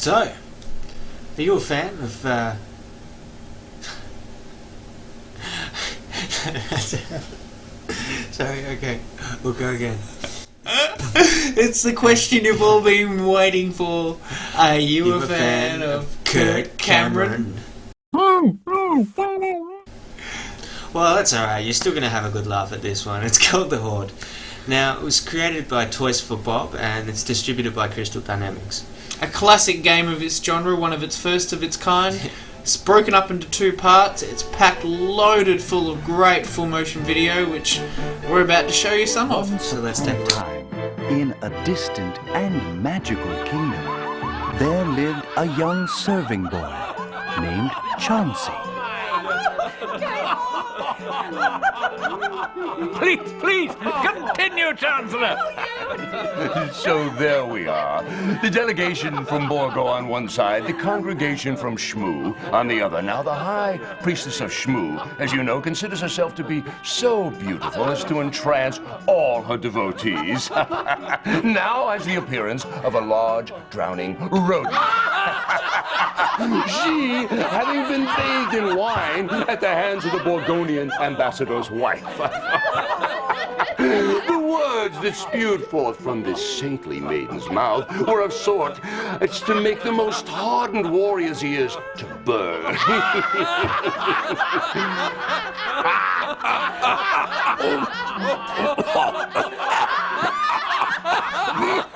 So, are you a fan of, Sorry, okay, we'll go again. It's the question you've all been waiting for. Are you a fan of Kirk Cameron? Well, that's alright, you're still going to have a good laugh at this one. It's called The Horde. Now, it was created by Toys for Bob and it's distributed by Crystal Dynamics. A classic game of its genre, one of its first of its kind. It's broken up into 2 parts. It's packed loaded full of great full motion video, which we're about to show you some of. So let's take time. In a distant and magical kingdom, there lived a young serving boy named Chauncey. Please, continue, Chancellor. So there we are. The delegation from Borgo on one side, the congregation from Shmoo on the other. Now the High Priestess of Shmoo, as you know, considers herself to be so beautiful as to entrance all her devotees. Now has the appearance of a large, drowning rodent. She, having been bathed in wine at the hands of the Borgonian ambassador's wife. The words that spewed forth from this saintly maiden's mouth were of sort as to make the most hardened warrior's ears to burn.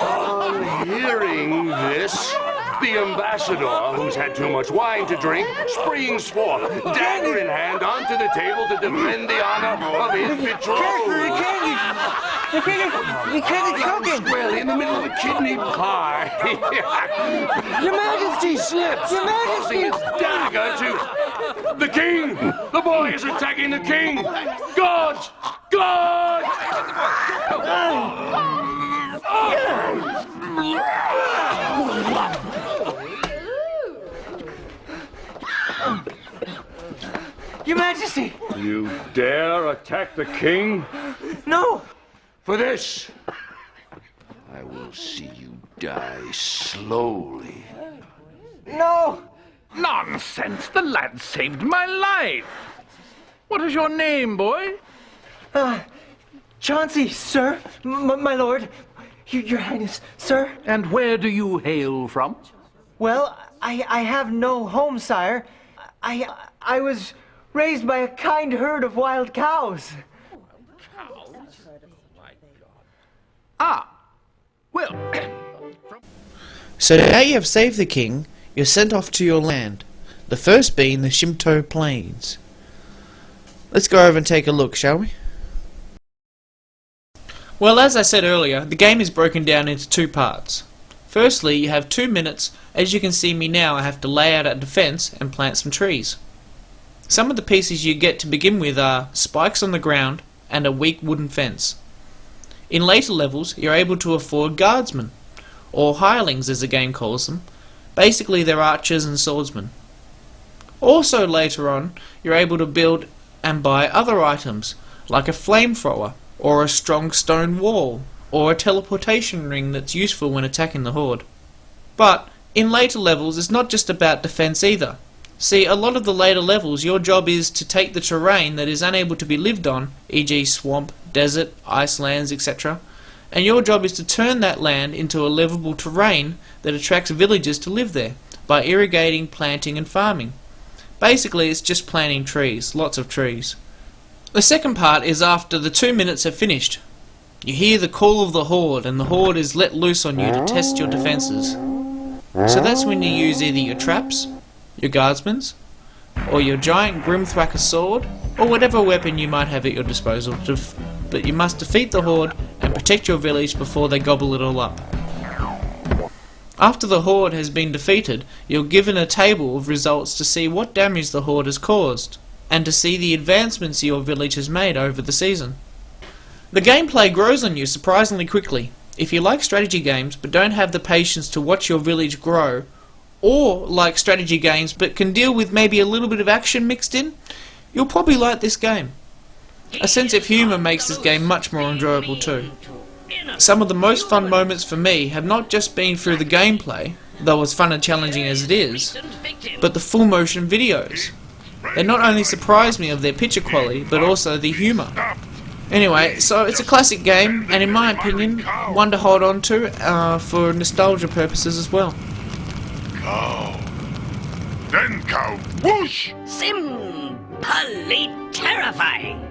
On hearing this, the ambassador, who's had too much wine to drink, springs forth, dagger in hand, onto the table to defend the honor of his betrothed. You can't choke him! Squarely in the middle of the kidney pie. Your Majesty! Slips, Your tossing Majesty! his dagger to the king. The boy is attacking the king. Guards! Guards! Your Majesty! You dare attack the king? No! For this, I will see you die slowly. No! Nonsense! The lad saved my life. What is your name, boy? Chauncey, sir! My lord! Your Highness, sir! And where do you hail from? Well, I have no home, sire. I was raised by a kind herd of wild cows. Ah, well... So now you have saved the king, you're sent off to your land, the first being the Shimto Plains. Let's go over and take a look, shall we? Well, as I said earlier, the game is broken down into 2 parts. Firstly, you have 2 minutes. As you can see me now, I have to lay out a defence and plant some trees. Some of the pieces you get to begin with are spikes on the ground and a weak wooden fence. In later levels, you're able to afford guardsmen, or hirelings as the game calls them. Basically, they're archers and swordsmen. Also later on, you're able to build and buy other items, like a flamethrower, or a strong stone wall, or a teleportation ring that's useful when attacking the Horde. But in later levels, it's not just about defense either. See, a lot of the later levels, your job is to take the terrain that is unable to be lived on, e.g. swamp, desert, ice lands, etc., and your job is to turn that land into a livable terrain that attracts villagers to live there, by irrigating, planting and farming. Basically, it's just planting trees, lots of trees. The second part is after the 2 minutes have finished. You hear the call of the Horde, and the Horde is let loose on you to test your defences. So that's when you use either your traps, your guardsmen's, or your giant Grimthwacker sword, or whatever weapon you might have at your disposal, but you must defeat the Horde and protect your village before they gobble it all up. After the Horde has been defeated, you're given a table of results to see what damage the Horde has caused, and to see the advancements your village has made over the season. The gameplay grows on you surprisingly quickly. If you like strategy games but don't have the patience to watch your village grow, or like strategy games but can deal with maybe a little bit of action mixed in, you'll probably like this game. A sense of humour makes this game much more enjoyable too. Some of the most fun moments for me have not just been through the gameplay, though as fun and challenging as it is, but the full motion videos. They not only surprised me of their picture quality, but also the humour. Anyway, so it's a classic game, and in my opinion, one to hold on to for nostalgia purposes as well. Cow. Then cow. Whoosh! Simply terrifying.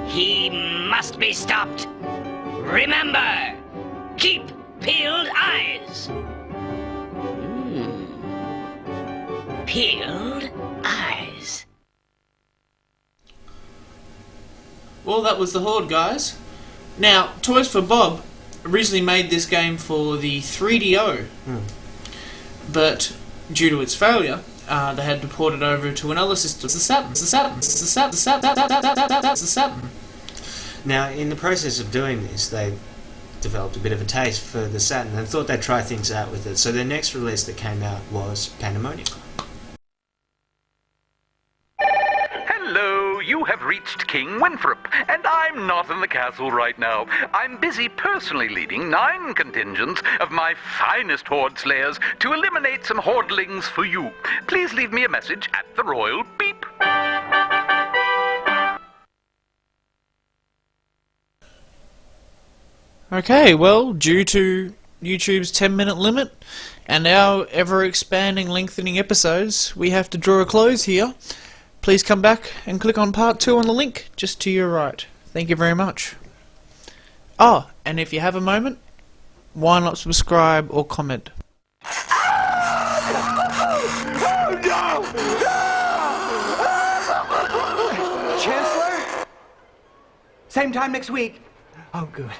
He must be stopped. Remember, keep peeled eyes. Peeled eyes. Well, that was the Horde, guys. Now, Toys for Bob originally made this game for the 3DO, but due to its failure, they had to port it over to another system, the Saturn. Now, in the process of doing this, they developed a bit of a taste for the Saturn and thought they'd try things out with it. So their next release that came out was Pandemonium. Hello, you have reached King Winthrop, and I'm not in the castle right now. I'm busy personally leading 9 contingents of my finest Horde slayers to eliminate some Hordelings for you. Please leave me a message at the royal beep. Okay, well, due to YouTube's 10-minute limit and our ever-expanding, lengthening episodes, we have to draw a close here. Please come back and click on part 2 on the link just to your right. Thank you very much. Oh, and if you have a moment, why not subscribe or comment? Chancellor? Same time next week. Oh, good.